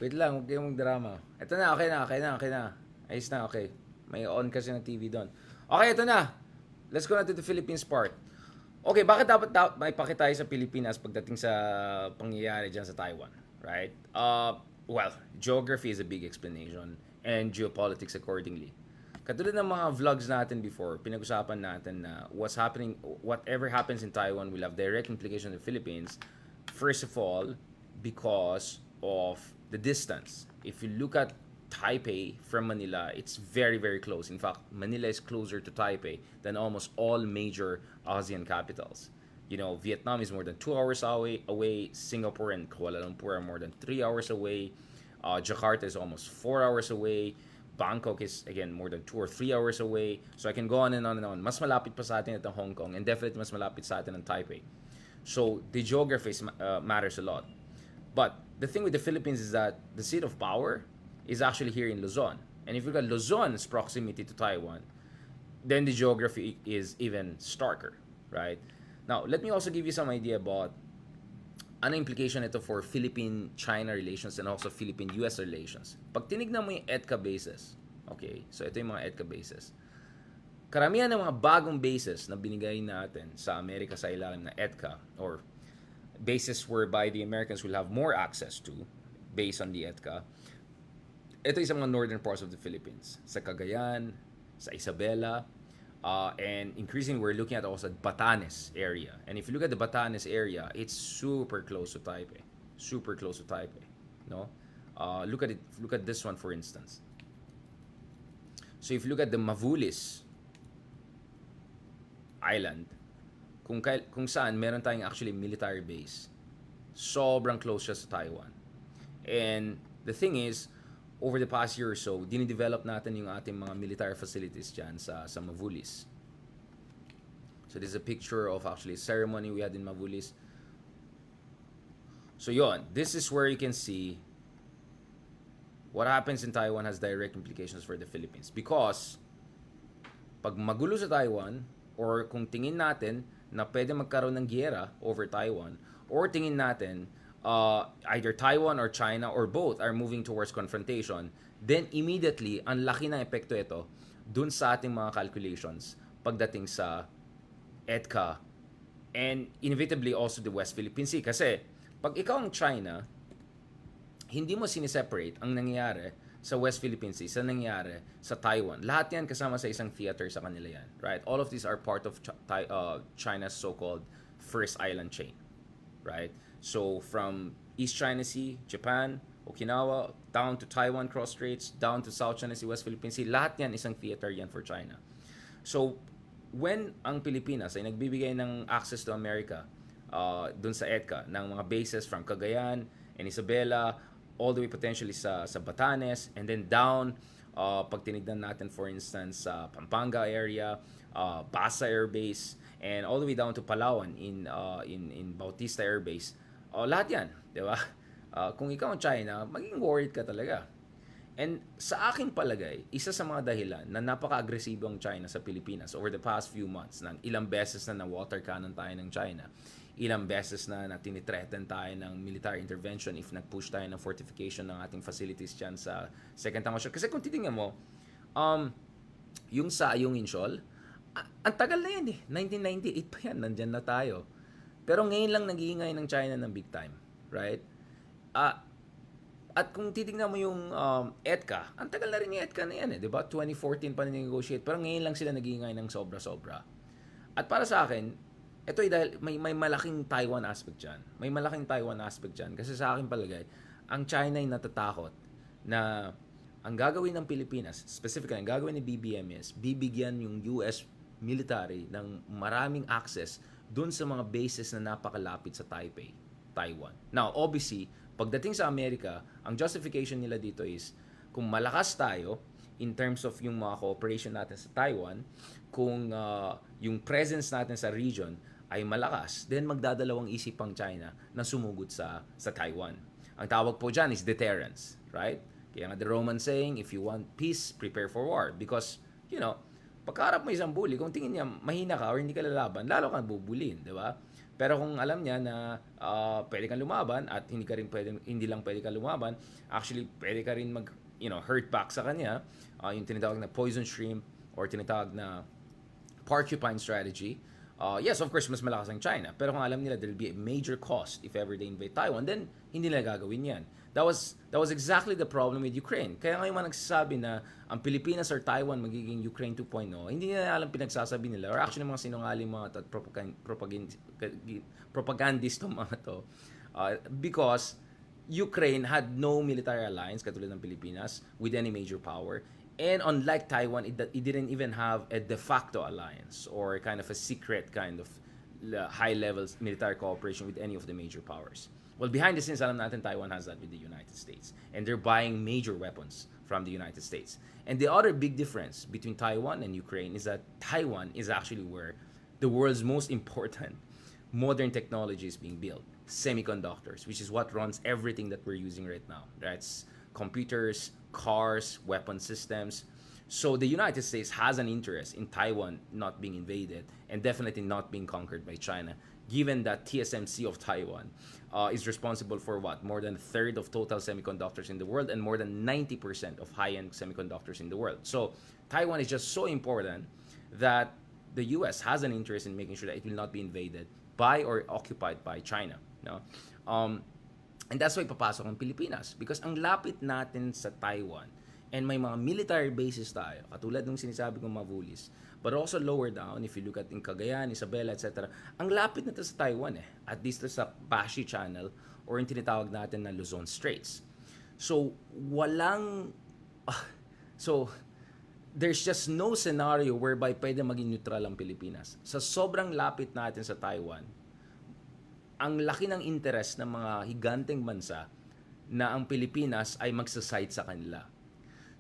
Wait lang, huwag kayong magdrama. Ito na, okay na. Ayos na, okay. May on kasi ng TV doon. Okay, ito na. Let's go na to the Philippines part. Okay, bakit dapat may pakitayo sa Pilipinas pagdating sa pangyayari dyan sa Taiwan? Right? Well, geography is a big explanation and geopolitics accordingly. Katulad ng mga vlogs natin before, pinag-usapan natin na whatever happens in Taiwan will have direct implication in the Philippines. First of all, because of the distance. If you look at Taipei from Manila, it's very, very close. In fact, Manila is closer to Taipei than almost all major ASEAN capitals. You know, Vietnam is more than 2 hours away. Singapore and Kuala Lumpur are more than 3 hours away. Jakarta is almost 4 hours away. Bangkok is, again, more than 2 or 3 hours away. So I can go on and on and on. Mas malapit pa sa atin at Hong Kong, and definitely mas malapit sa atin ang Taipei. So the geography matters a lot. But the thing with the Philippines is that the seat of power is actually here in Luzon. And if you look at Luzon's proximity to Taiwan, then the geography is even starker, right? Now, let me also give you some idea about ano implication ito for Philippine-China relations and also Philippine-US relations. Pag tinignan mo yung EDCA bases, okay, so ito yung mga EDCA bases. Karamihan ng mga bagong bases na binigay natin sa Amerika sa ilalim ng EDCA or bases whereby the Americans will have more access to based on the EDCA, ito yung sa mga northern parts of the Philippines. Sa Cagayan, sa Isabela, and increasingly we're looking at also Batanes area. And if you look at the Batanes area, it's super close to Taipei. Super close to Taipei. No? Look at it. Look at this one, for instance. So if you look at the Mavulis Island, kung saan meron tayong actually military base, sobrang close siya sa Taiwan. And the thing is, over the past year or so, dinidevelop natin yung ating mga military facilities dyan sa Mavulis. So this is a picture of actually a ceremony we had in Mavulis. So yon, this is where you can see what happens in Taiwan has direct implications for the Philippines. Because pag magulo sa Taiwan, or kung tingin natin na pwede magkaroon ng giyera over Taiwan, or tingin natin either Taiwan or China or both are moving towards confrontation, then immediately, ang laki ng epekto ito dun sa ating mga calculations pagdating sa EDCA and inevitably also the West Philippine Sea. Kasi pag ikaw ang China, hindi mo siniseparate ang nangyayari sa West Philippine Sea, sa nangyayari sa Taiwan. Lahat yan kasama sa isang theater sa kanila yan. Right? All of these are part of China's so-called first island chain. Right? So from East China Sea, Japan, Okinawa, down to Taiwan cross straits, down to South China Sea, West Philippine Sea, lahat yan isang theater yan for China. So when ang Pilipinas ay nagbibigay ng access to America dun sa EDCA ng mga bases from Cagayan and Isabela all the way potentially sa Batanes and then down pag tinignan natin for instance sa Pampanga area, Basa Air Base, and all the way down to Palawan in Bautista Air Base. Lahat yan, di ba? Kung ikaw ang China, maging worried ka talaga. And sa aking palagay, isa sa mga dahilan na napaka-agresibo ang China sa Pilipinas over the past few months, nang ilang beses na water cannon tayo ng China, ilang beses na tinitreaten tayo ng military intervention if nag-push tayo ng fortification ng ating facilities dyan sa Second Tangos. Kasi kung titingnan mo, yung sa Ayung Inshol, ang tagal na yan eh. 1998 pa yan, nandyan na tayo. Pero ngayon lang nag-iingay ng China ng big time. Right? At kung titingnan mo yung EDCA, ang tagal na rin yung EDCA na yan eh. Diba? 2014 pa na-negotiate. Pero ngayon lang sila nag-iingay ng sobra-sobra. At para sa akin, ito ay dahil may malaking Taiwan aspect dyan. May malaking Taiwan aspect dyan. Kasi sa akin palagay, ang China ay natatakot na ang gagawin ng Pilipinas, specifically ang gagawin ni BBM is bibigyan yung US military ng maraming access dun sa mga bases na napakalapit sa Taipei, Taiwan. Now, obviously, pagdating sa Amerika, ang justification nila dito is kung malakas tayo in terms of yung mga cooperation natin sa Taiwan, kung yung presence natin sa region ay malakas, then magdadalawang isip ang China na sumugod sa Taiwan. Ang tawag po dyan is deterrence, right? Kaya nga the Roman saying, if you want peace, prepare for war. Because, you know, pagkaharap mo isang bully, kung tingin niya mahina ka or hindi ka lalaban, lalo kang bubulin, di ba? Pero kung alam niya na pwede kang lumaban at hindi lang pwede kang lumaban, actually pwede ka rin hurt back sa kanya, yung tinatawag na poison shrimp or tinatawag na porcupine strategy. Yes, of course, mas malakas ang China. Pero kung alam nila there'll be a major cost if ever they invade Taiwan, then hindi nila gagawin yan. That was exactly the problem with Ukraine. Kaya ngayon man nagsasabi na ang Pilipinas or Taiwan magiging Ukraine 2.0, hindi nila alam pinagsasabi nila. Or actually mga sinungaling mga propagandist mga to. Because Ukraine had no military alliance katulad ng Pilipinas with any major power. And unlike Taiwan, it didn't even have a de facto alliance or kind of a secret kind of high-level military cooperation with any of the major powers. Well, behind the scenes, alam natin Taiwan has that with the United States. And they're buying major weapons from the United States. And the other big difference between Taiwan and Ukraine is that Taiwan is actually where the world's most important modern technology is being built. Semiconductors, which is what runs everything that we're using right now. That's computers, cars, weapon systems. So the United States has an interest in Taiwan not being invaded and definitely not being conquered by China, given that TSMC of Taiwan is responsible for what? More than a third of total semiconductors in the world and more than 90% of high-end semiconductors in the world. So Taiwan is just so important that the US has an interest in making sure that it will not be invaded by or occupied by China. No? And that's why papasok ang Pilipinas because ang lapit natin sa Taiwan and may mga military bases tayo katulad ng sinasabi kong Mavulis, but also lower down if you look at in Cagayan, Isabela, etc. Ang lapit na sa Taiwan at least sa Bashi Channel or yung tinatawag natin na Luzon Straits. So there's just no scenario whereby pwede maging neutral ang Pilipinas. Sa sobrang lapit natin sa Taiwan, ang laki ng interest ng mga higanteng bansa na ang Pilipinas ay magsaside sa kanila.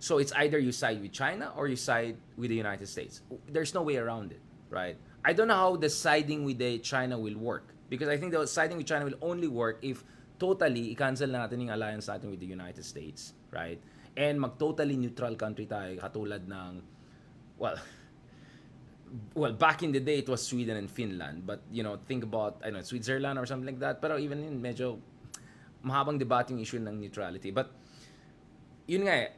So it's either you side with China or you side with the United States. There's no way around it, right? I don't know how the siding with the China will work because I think the siding with China will only work if totally i-cancel natin yung alliance natin with the United States, right? And mag-totally neutral country tayo katulad ng, well, back in the day, it was Sweden and Finland. But, think about, Switzerland or something like that. Pero even yun, medyo mahabang debate yung issue ng neutrality. But, yun nga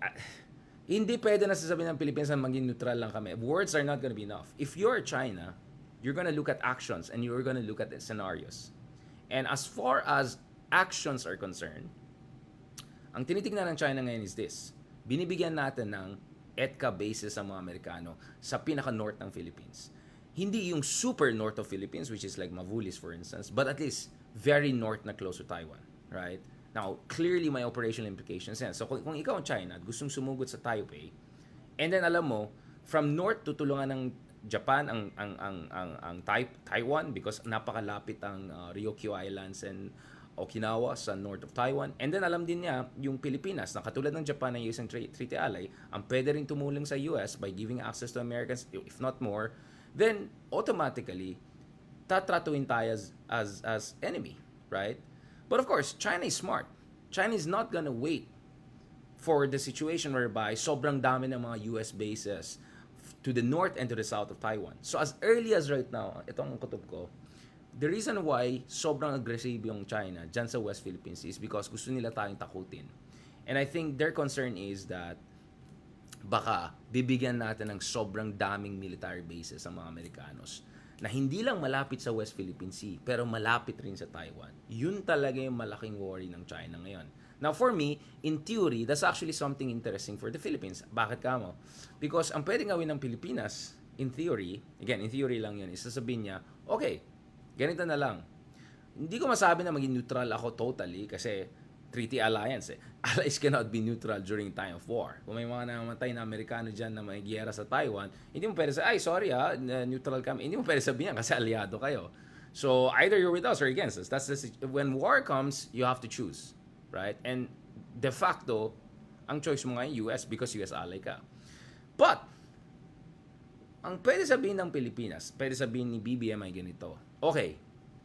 hindi pwede na sasabihin ng Pilipinas na maging neutral lang kami. Words are not gonna be enough. If you're China, you're gonna look at actions and you're gonna look at the scenarios. And as far as actions are concerned, ang tinitingnan ng China ngayon is this. Binibigyan natin ng EDCA bases ang mga Amerikano sa pinaka-north ng Philippines. Hindi yung super north of Philippines, which is like Mavulis, for instance, but at least very north na close to Taiwan, right? Now, clearly may operational implications yan. So, kung ikaw ang China at gustong sumugod sa Taipei, and then alam mo, from north tutulungan ng Japan ang Taiwan because napakalapit ang Ryukyu Islands and Okinawa sa north of Taiwan. And then alam din niya yung Pilipinas na katulad ng Japan na isang treaty ally, ang pwede rin tumulong sa US by giving access to Americans, if not more, then automatically tatratuin tayo as enemy, right? But of course, China is smart. China is not gonna wait for the situation whereby sobrang dami ng mga US bases to the north and to the south of Taiwan. So as early as right now, itong kutob ko, the reason why sobrang aggressive yung China dyan sa West Philippines is because gusto nila tayong takutin. And I think their concern is that baka bibigyan natin ng sobrang daming military bases ang mga Amerikanos na hindi lang malapit sa West Philippine Sea pero malapit rin sa Taiwan. Yun talaga yung malaking worry ng China ngayon. Now for me, in theory, that's actually something interesting for the Philippines. Bakit ka mo? Because ang pwedeng gawin ng Pilipinas, in theory, again, in theory lang yun, is sasabihin niya, okay, ganito na lang. Hindi ko masabi na maging neutral ako totally kasi treaty alliance. Allies cannot be neutral during time of war. Kung may mga namatay na Amerikano dyan na may giyera sa Taiwan, hindi mo pwede sorry neutral kami. Hindi mo pwede sabihin kasi aliado kayo. So either you're with us or against us. When war comes, you have to choose. Right? And de facto, ang choice mo ngayon US because US ally ka. But, ang pwede sabihin ng Pilipinas, pwede sabihin ni BBM ay ganito. Okay,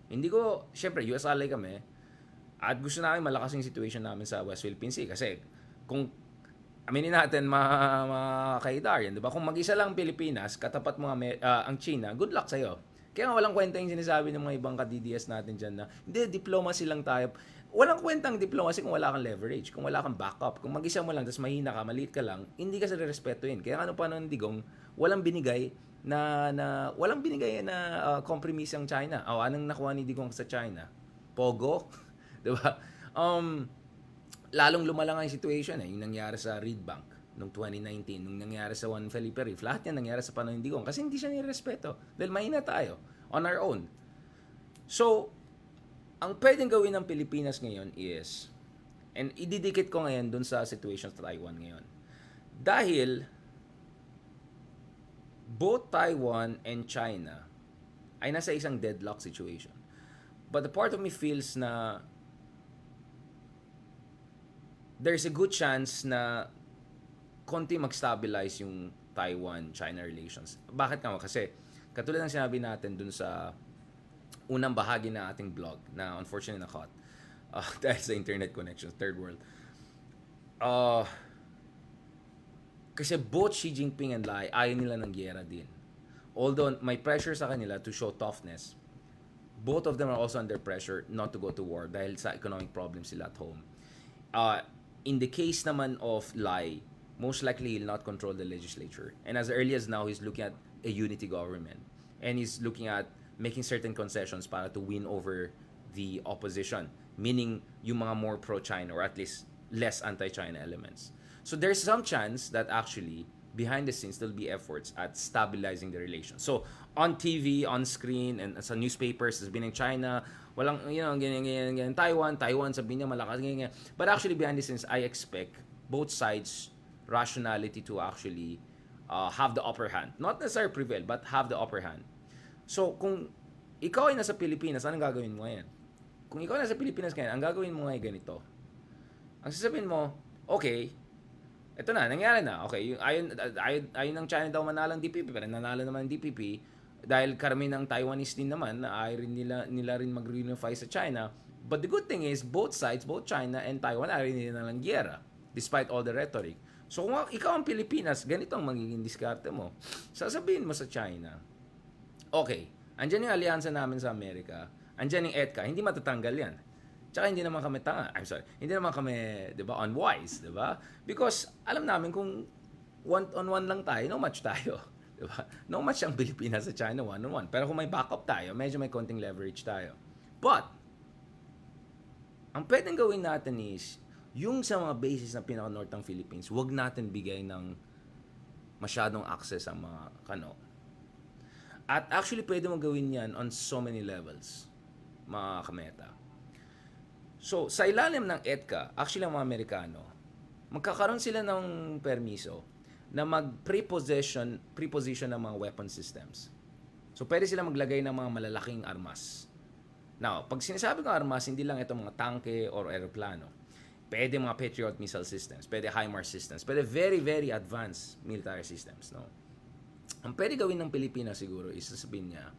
hindi ko, syempre, US ally kami, at gusto namin malakas yung situation namin sa West Philippine Sea. Kasi, kung, aminin natin, mga kaidar yan, di ba? Kung mag-isa lang Pilipinas, katapat mga ang China, good luck sa'yo. Kaya nga walang kwenta yung sinasabi ng mga ibang ka-DDS natin dyan na, hindi, diplomacy lang tayo. Walang kwentang diplomacy kung wala kang leverage, kung wala kang backup. Kung mag-isa mo lang, tapos mahina ka, maliit ka lang, hindi ka sa respetuhin. Kaya ano pa ng digong, walang binigay compromise ang China. O, anong nakuha ni Digong sa China? Pogo? Diba? Lalong lumala nga yung situation yung nangyari sa Reed Bank noong 2019, nung nangyari sa Juan Felipe Reef, lahat yan nangyari sa panahon ni Digong kasi hindi siya nirespeto dahil mahina tayo on our own. So, ang pwedeng gawin ng Pilipinas ngayon is, and ididikit ko ngayon dun sa situation sa Taiwan ngayon, dahil both Taiwan and China ay nasa isang deadlock situation. But the part of me feels na there's a good chance na konti mag-stabilize yung Taiwan-China relations. Bakit nga? Kasi katulad ng sinabi natin dun sa unang bahagi na ating blog na unfortunately na-cut dahil sa internet connection, third world. Kasi both Xi Jinping and Lai ayaw nila ng giyera din. Although may pressure sa kanila to show toughness, both of them are also under pressure not to go to war dahil sa economic problems sila at home. In the case naman of Lai, most likely he'll not control the legislature. And as early as now, he's looking at a unity government. And he's looking at making certain concessions para to win over the opposition. Meaning, yung mga more pro-China or at least less anti-China elements. So there's some chance that actually, behind the scenes, there'll be efforts at stabilizing the relations. So, on TV, on screen, and sa newspapers, sabihin ng China, walang, ganyan. Taiwan, sabihin niya malakas, ganyan. But actually, behind the scenes, I expect both sides rationality to actually have the upper hand. Not necessarily prevail, but have the upper hand. So, kung ikaw ay nasa Pilipinas, anong gagawin mo ngayon? Kung ikaw ay nasa Pilipinas ngayon, ang gagawin mo ngayon ganito. Ang sasabihin mo, okay, ito na, nangyari na. Okay, ayun ng China daw manalo ng DPP, pero nanalo naman ng DPP dahil karami ng Taiwanese din naman na ayaw rin nila rin mag-reunify sa China. But the good thing is, both sides, both China and Taiwan, ayaw rin nila ng giyera despite all the rhetoric. So kung ikaw ang Pilipinas, ganito ang magiging diskarte mo. Sasabihin mo sa China, okay, andyan yung alyansa namin sa Amerika, andyan yung EDCA, hindi matatanggal yan. Tsaka hindi naman kami hindi naman kami, di ba, unwise, di ba? Because alam namin kung one-on-one lang tayo, no match tayo. Di ba? No match ang Pilipinas sa China, one-on-one. Pero kung may backup tayo, medyo may konting leverage tayo. But, ang pwedeng gawin natin is, yung sa mga bases na pinaka-north ng Philippines, wag natin bigay ng masyadong access ang mga kano. At actually, pwede mo gawin yan on so many levels, mga kameta. So, sa ilalim ng EDCA, actually ang mga Amerikano, magkakaroon sila ng permiso na mag-preposition ng mga weapon systems. So, pwede sila maglagay ng mga malalaking armas. Now, pag sinasabi ng armas, hindi lang itong mga tanke or aeroplano. Pwede mga Patriot missile systems, pwede HIMARS systems, pwede very, very advanced military systems. No? Ang pwede gawin ng Pilipinas siguro is sasabihin niya,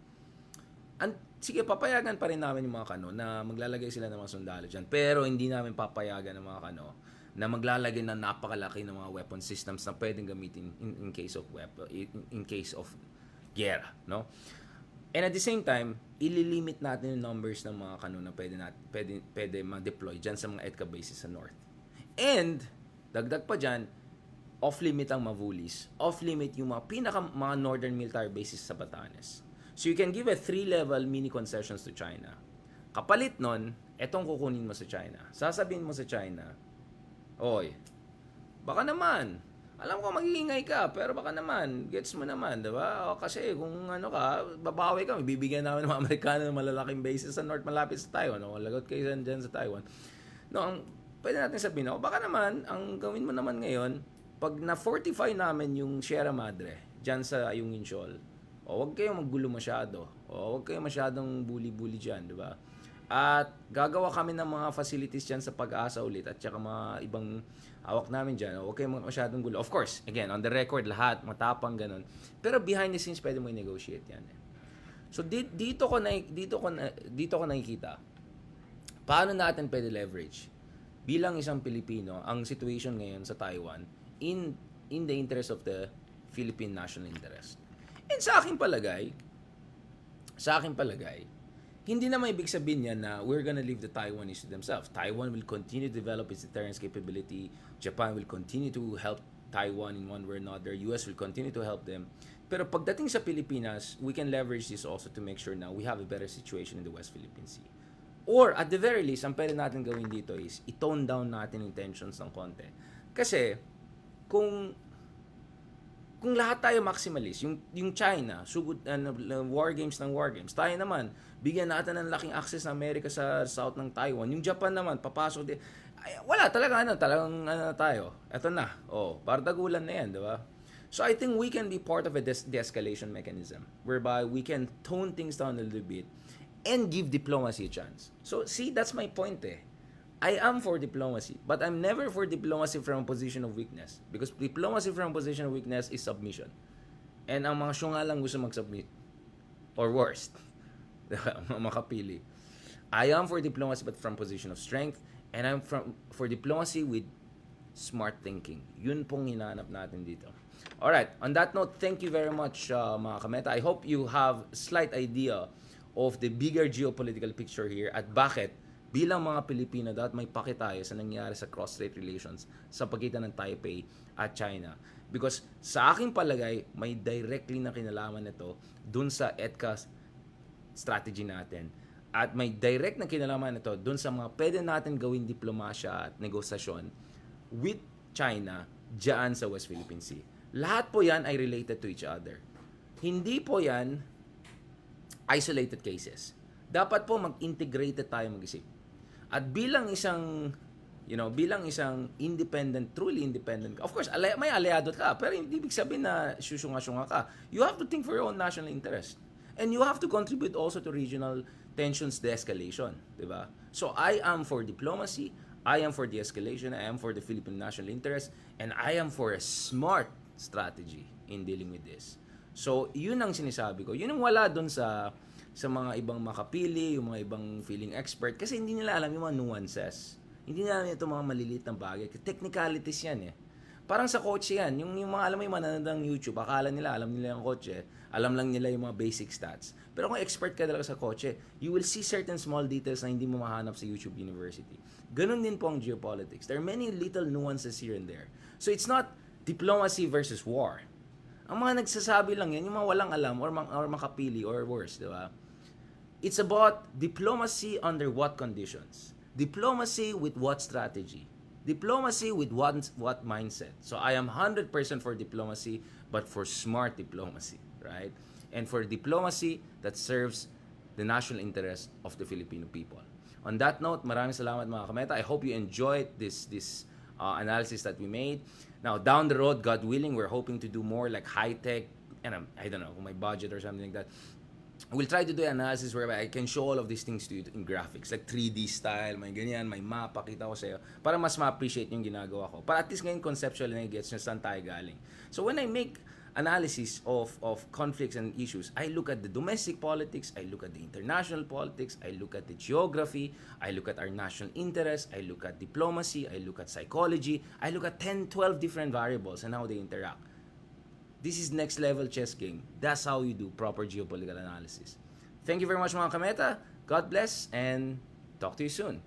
sige, papayagan pa rin namin yung mga kano na maglalagay sila ng mga sundalo dyan. Pero hindi namin papayagan ng mga kano na maglalagay ng napakalaki ng mga weapon systems na pwedeng gamitin in case of giyera. No? And at the same time, ililimit natin yung numbers ng mga kano na pwede ma-deploy dyan sa mga EDCA bases sa north. And, dagdag pa dyan, off-limit ang Mavulis. Off-limit yung mga northern military bases sa Batanes. So you can give a 3-level mini concessions to China. Kapalit nun, etong kukunin mo sa China. Sasabihin mo sa China, oy, baka naman, alam ko mag-iingay ka, pero baka naman, gets mo naman, diba? O, kasi kung ano ka, babawi ka, bibigyan namin ng mga Amerikano ng malalaking bases sa north malapit sa Taiwan. O, lagot kayo dyan sa Taiwan. No, pwede natin sabihin, baka naman, ang gawin mo naman ngayon, pag na-fortify namin yung Sierra Madre, dyan sa Ayungin Shoal, huwag kayong maggulo masyado. Huwag kayong masyadong bully-bully dyan, di ba? At gagawa kami ng mga facilities dyan sa Pag-asa ulit at saka mga ibang hawak namin dyan. Huwag kayong masyadong gulo. Of course, again, on the record, lahat, matapang, ganun. Pero behind the scenes, pwede mo i-negotiate yan. So, dito ko nakikita, paano natin pwede leverage bilang isang Pilipino ang situation ngayon sa Taiwan in the interest of the Philippine national interest. And sa aking palagay, sa akin palagay, hindi naman ibig sabihin yan na we're gonna leave the Taiwanese to themselves. Taiwan will continue to develop its deterrence capability. Japan will continue to help Taiwan in one way or another. US will continue to help them. Pero pagdating sa Pilipinas, we can leverage this also to make sure na we have a better situation in the West Philippine Sea. Or at the very least, ang pwede natin gawin dito is i-tone down natin yung tensions ng konti. Kasi kung lahat tayo maximalist, yung China, sugod war games ng war games, tayo naman, bigyan natin ng laking access ng Amerika sa south ng Taiwan. Yung Japan naman, papasok din. Ay, wala talaga talagang tayo. Eto na. Bardagulan na yan, di ba? So I think we can be part of a de-escalation mechanism whereby we can tone things down a little bit and give diplomacy a chance. So see, that's my point eh. I am for diplomacy, but I'm never for diplomacy from a position of weakness. Because diplomacy from a position of weakness is submission. And ang mga syunga lang gusto mag-submit. Or worst. Makapili. I am for diplomacy but from position of strength. And I'm for diplomacy with smart thinking. Yun pong hinahanap natin dito. Alright, on that note, thank you very much mga kameta. I hope you have a slight idea of the bigger geopolitical picture here at bakit bilang mga Pilipino dapat may paki tayo sa nangyayari sa cross-strait relations sa pagitan ng Taipei at China. Because sa aking palagay, may directly na kinalaman nito dun sa EDCA strategy natin. At may direct na kinalaman nito dun sa mga pwede natin gawin diplomasya at negosasyon with China dyan sa West Philippine Sea. Lahat po yan ay related to each other. Hindi po yan isolated cases. Dapat po mag-integrated tayo mag-isip. At bilang isang independent, truly independent, of course, may aliado ka, pero hindi ibig sabihin na syunga-syunga ka. You have to think for your own national interest. And you have to contribute also to regional tensions de-escalation, di ba? So I am for diplomacy, I am for de-escalation, I am for the Philippine national interest, and I am for a smart strategy in dealing with this. So, yun ang sinasabi ko. Yun ang wala dun sa mga ibang makapili, yung mga ibang feeling expert, kasi hindi nila alam yung mga nuances. Hindi nila alam itong mga maliliit na bagay. Technicalities yan eh. Parang sa kotse yan. Yung mga alam mo yung mananandang YouTube, akala nila, alam nila yung kotse, alam lang nila yung mga basic stats. Pero kung expert ka talaga sa kotse, you will see certain small details na hindi mo mahanap sa YouTube University. Ganun din po ang geopolitics. There are many little nuances here and there. So it's not diplomacy versus war. Ang mga nagsasabi lang yan, yung mga walang alam or makapili or worse, di ba? It's about diplomacy under what conditions? Diplomacy with what strategy? Diplomacy with what mindset? So I am 100% for diplomacy, but for smart diplomacy, right? And for diplomacy that serves the national interest of the Filipino people. On that note, maraming salamat mga kameta. I hope you enjoyed this analysis that we made. Now, down the road, God willing, we're hoping to do more like high-tech, and I don't know, my budget or something like that. We'll try to do an analysis where I can show all of these things to you in graphics, like 3D style, may ganyan, may map, pakita ko sa'yo, para mas ma-appreciate yung ginagawa ko. Para at least ngayon conceptual na gets nyo saan tayo galing. So when I make analysis of conflicts and issues, I look at the domestic politics, I look at the international politics, I look at the geography, I look at our national interests, I look at diplomacy, I look at psychology, I look at 10, 12 different variables and how they interact. This is next level chess game. That's how you do proper geopolitical analysis. Thank you very much mga kameta. God bless and talk to you soon.